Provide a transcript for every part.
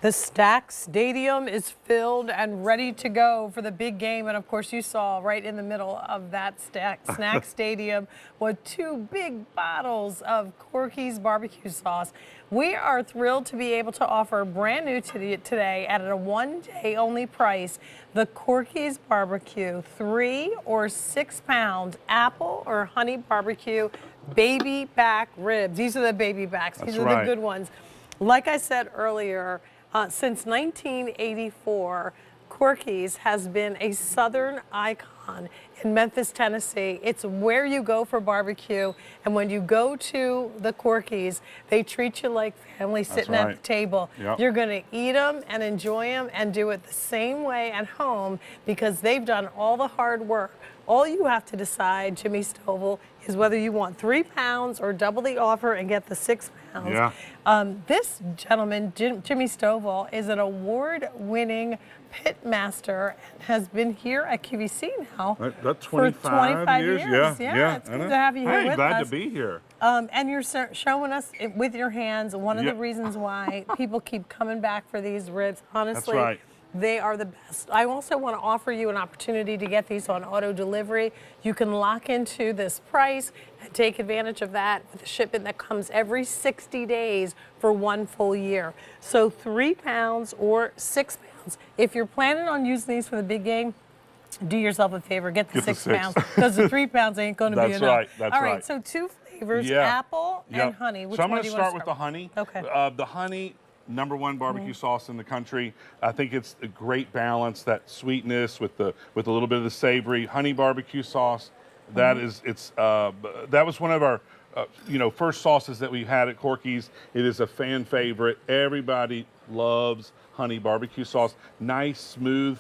The Stack Stadium is filled and ready to go for the big game. And of course, you saw right in the middle of that Snack Stadium with 2 big bottles of Corky's barbecue sauce. We are thrilled to be able to offer brand new today at a 1-day only price, the Corky's barbecue 3 or 6 pound apple or honey barbecue baby back ribs. These are the baby backs. These are the good ones. Like I said earlier, since 1984, Corky's has been a Southern icon in Memphis, Tennessee. It's where you go for barbecue, and when you go to the Corky's, they treat you like family sitting at the table. You're going to eat them and enjoy them and do it the same way at home because they've done all the hard work. All you have to decide, Jimmy Stovall, is whether you want 3 pounds or double the offer and get the 6 pounds. This gentleman, Jimmy Stovall, is an award-winning pit master and has been here at QVC now for 25 years. Yeah, it's good to have you here with us. Glad to be here. And you're showing us with your hands one of the reasons why people keep coming back for these ribs. Honestly, they are the best. I also want to offer you an opportunity to get these on auto delivery. You can lock into this price and take advantage of that with a shipment that comes every 60 days for 1 full year. So 3 pounds or 6 pounds. If you're planning on using these for the big game, do yourself a favor, get the 6 pounds because the 3 pounds ain't going to be enough. That's All right, so 2 flavors, apple and honey. Which so I'm going to to start with the honey. Okay. The honey, #1 barbecue sauce in the country. I think it's a great balance, that sweetness with a little bit of the savory. Honey barbecue sauce, that was one of our first sauces that we had at Corky's. It is a fan favorite. Everybody loves honey barbecue sauce. Nice, smooth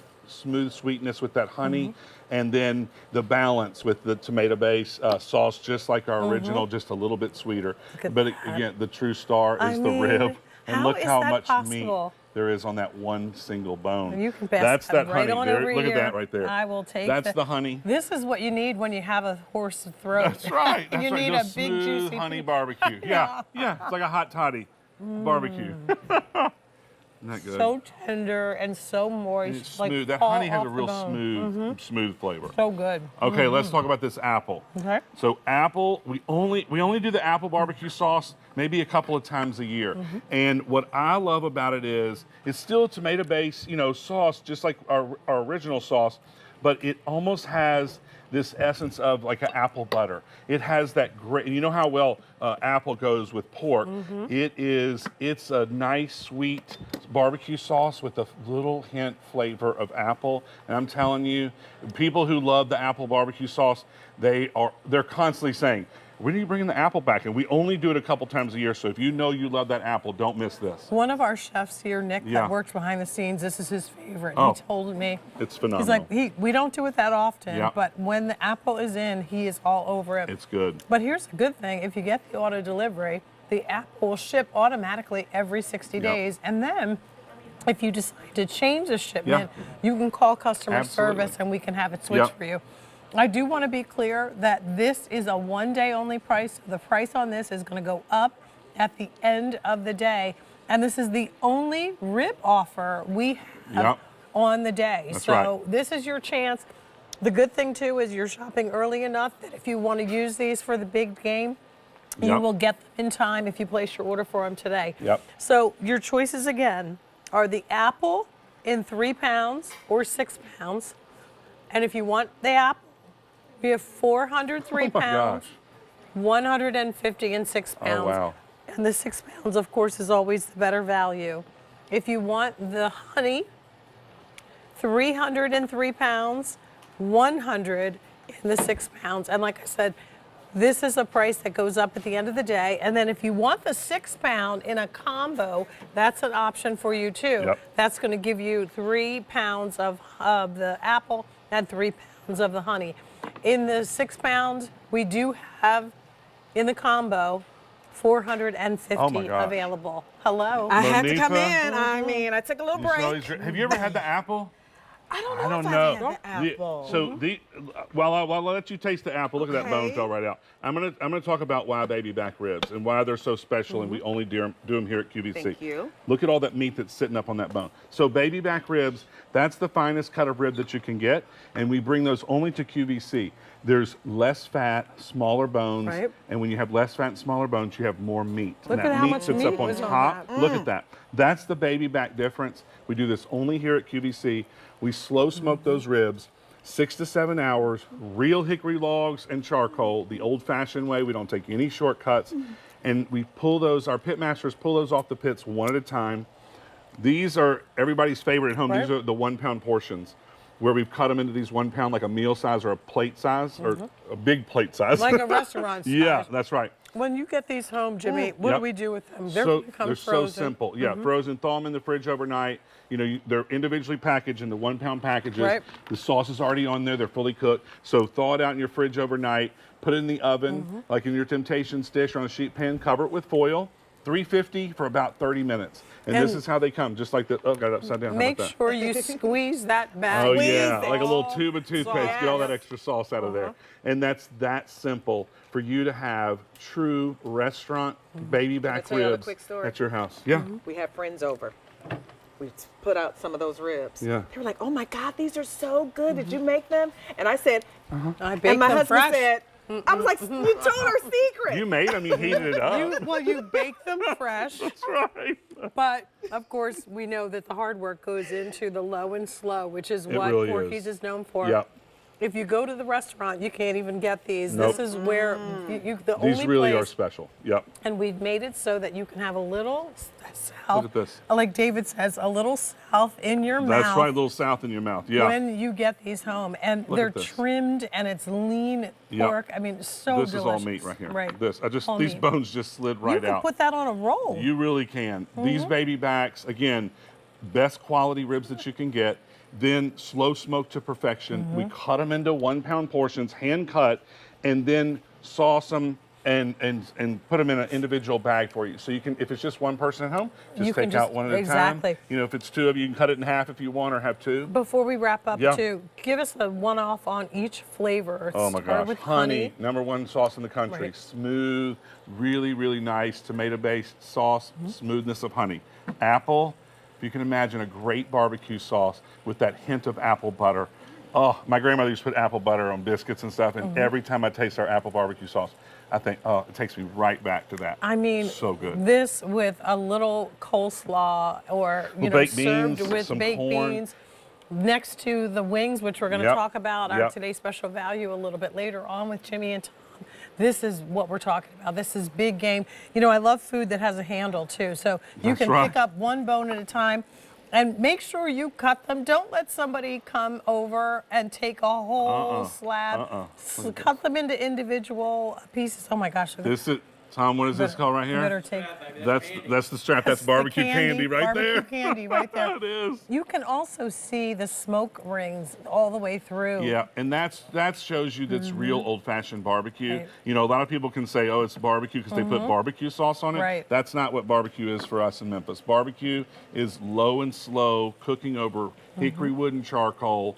sweetness with that honey, and then the balance with the tomato base sauce, just like our original, just a little bit sweeter. But again, the true star is the rib. And look how much meat there is on that one single bone. You can pass that right honey. On over Look here. at that right there. I will take That's the honey. This is what you need when you have a hoarse throat. That's right. You need a big, juicy honey barbecue. Yeah. It's like a hot toddy barbecue. Isn't that good? So tender and so moist. It's smooth. That honey has a real smooth flavor. So good. Okay, let's talk about this apple. Okay. So apple, we only do the apple barbecue sauce maybe a couple of times a year. And what I love about it is it's still a tomato-based, sauce, just like our original sauce, but it almost has this essence of like an apple butter. It has that great, you know how well apple goes with pork. It's a nice sweet barbecue sauce with a little hint flavor of apple. And I'm telling you, people who love the apple barbecue sauce, they're constantly saying, when are you bringing the apple back? And we only do it a couple times a year, so if you know you love that apple, don't miss this. One of our chefs here, Nick, that works behind the scenes, this is his favorite. He told me. It's phenomenal. He's like, we don't do it that often, but when the apple is in, he is all over it. It's good. But here's a good thing. If you get the auto delivery, the apple will ship automatically every 60 days. And then if you decide to change the shipment, you can call customer service and we can have it switched for you. I do want to be clear that this is a 1-day only price. The price on this is going to go up at the end of the day. And this is the only rib offer we have on the day. So this is your chance. The good thing, too, is you're shopping early enough that if you want to use these for the big game, you will get them in time if you place your order for them today. So your choices, again, are the apple in 3 pounds or 6 pounds. And if you want the apple, we have 403 pounds, 150 and 6 pounds. Oh, wow. And the 6 pounds, of course, is always the better value. If you want the honey, 303 pounds, 100 in the 6 pounds. And like I said, this is a price that goes up at the end of the day. And then if you want the 6 pound in a combo, that's an option for you too. That's going to give you 3 pounds of the apple and 3 pounds of the honey. In the 6 pound, we do have in the combo 450 available. Hello. I had to come in. I mean, I took a little break. Have you ever had the apple? I don't know I don't if know. I've had the apple. Well, I'll let you taste the apple. Look at that bone Okay. fell right out. I'm gonna talk about why baby back ribs and why they're so special, and we only do them here at QVC. Thank you. Look at all that meat that's sitting up on that bone. So baby back ribs, that's the finest cut of rib that you can get, and we bring those only to QVC. There's less fat, smaller bones, Right. and when you have less fat and smaller bones, you have more meat. Look and at that how meat much sits meat up on was on top. that. Look at that. That's the baby back difference. We do this only here at QVC. We slow smoke those ribs, 6 to 7 hours, real hickory logs and charcoal, the old-fashioned way. We don't take any shortcuts. And we pull those, our pit masters pull those off the pits one at a time. These are everybody's favorite at home. Right. These are the 1 pound portions where we've cut them into these 1 pound, like a meal size or a plate size or a big plate size. Like a restaurant size. Yeah, that's right. When you get these home, Jimmy, what Yep. do we do with them? So They come they're frozen. so simple. Yeah, frozen. Thaw them in the fridge overnight. You know, they're individually packaged into 1 pound packages. Right. The sauce is already on there. They're fully cooked. So thaw it out in your fridge overnight. Put it in the oven, like in your Temptations dish or on a sheet pan. Cover it with foil. 350 for about 30 minutes. And this And is how they come, just like the. Oh, got it upside down. How Make about that? sure you squeeze that back. Oh Squeeze yeah, it. like a little All tube of toothpaste. Get all that sauce. extra sauce out of there, and that's that simple for you to have true restaurant baby back tell y'all a ribs quick story? at your house. Yeah, We had friends over. We put out some of those ribs. Yeah. They were like, "Oh my God, these are so good. Did you make them?" And I said, I baked and my them husband fresh. said, "I was like, you told our secret." you made them. You heated it up. You bake them fresh, That's right. but of course we know that the hard work goes into the low and slow, which is what really Corky's is known for. Yep. If you go to the restaurant, you can't even get these. Nope. This is where the These only really place, are special. Yep. and we've made it so that you can have a little south. Look at this. Like David says, a little south in your mouth. That's right. A little south in your mouth. Yeah. When you get these home, and Look they're at this. trimmed, and it's lean Yep. pork. I mean, so this delicious. is all meat right here. Right. This. All These meat. bones just slid right You can out. put that on a roll. You really can. These baby backs, again, best quality ribs that you can get. Then slow smoke to perfection. We cut them into 1 pound portions, hand cut, and then sauce them and put them in an individual bag for you. So you can, if it's just one person at home, just You can take out just- one at a exactly. time. You know, if it's two of you, you can cut it in half if you want, or have two. Before we wrap up, Yeah. too, give us a one-off on each flavor. Oh my Start gosh, with honey, #1 sauce in the country. Right. Smooth, really, really nice tomato-based sauce, smoothness of honey. Apple, if you can imagine a great barbecue sauce with that hint of apple butter. Oh, my grandmother used to put apple butter on biscuits and stuff, and every time I taste our apple barbecue sauce, I think, oh, it takes me right back to that. I mean, so good. This with a little coleslaw, or With baked served beans, with some baked corn. beans, next to the wings, which we're going to Yep. talk about our Yep. today's special value a little bit later on with Jimmy and Tom. This is what we're talking about. This is big game. You know, I love food that has a handle too. So you That's can right. pick up one bone at a time. And make sure you cut them. Don't let somebody come over and take a whole slab. Cut them into individual pieces. Oh my gosh. This is, Tom, what is this called right You better here? take That's the strap. That's the barbecue candy right there. Barbecue candy right there. It is. You can also see the smoke rings all the way through. Yeah, and that shows you that's real old-fashioned barbecue. Right. You know, a lot of people can say, "Oh, it's barbecue" because they put barbecue sauce on it. Right. That's not what barbecue is for us in Memphis. Barbecue is low and slow cooking over hickory wood and charcoal,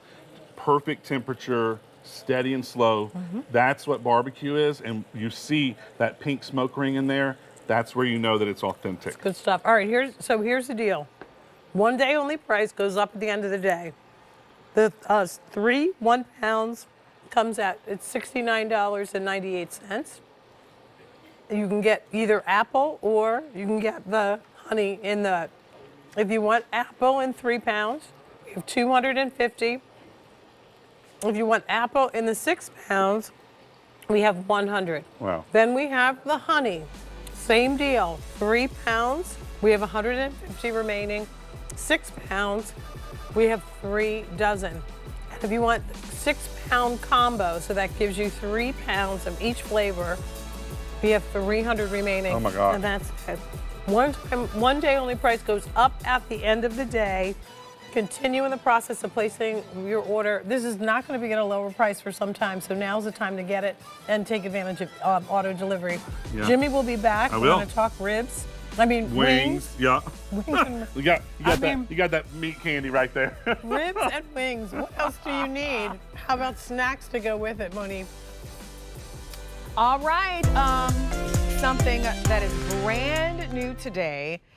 perfect temperature, steady and slow. That's what barbecue is, and you see that pink smoke ring in there. That's where you know that it's authentic. Good stuff. All right, here's the deal. 1 day only price goes up at the end of the day. The 3 1 pounds comes at $69.98. You can get either apple or you can get the honey in the. If you want apple in 3 pounds, you have 250. If you want apple in the 6 pounds, we have 100. Wow. Then we have the honey. Same deal. 3 pounds, we have 150 remaining. 6 pounds, we have 3 dozen. And if you want 6 pound combo, so that gives you 3 pounds of each flavor, we have 300 remaining. Oh my God. And that's it. One day only price goes up at the end of the day. Continue in the process of placing your order. This is not going to be at a lower price for some time, so now's the time to get it and take advantage of auto delivery. Yeah. Jimmy will be back. I We're will. going to talk ribs. I mean, wings. Yeah. Wings and You got mean- you got that meat candy right there. ribs and wings. What else do you need? How about snacks to go with it, Monique? All right, something that is brand new today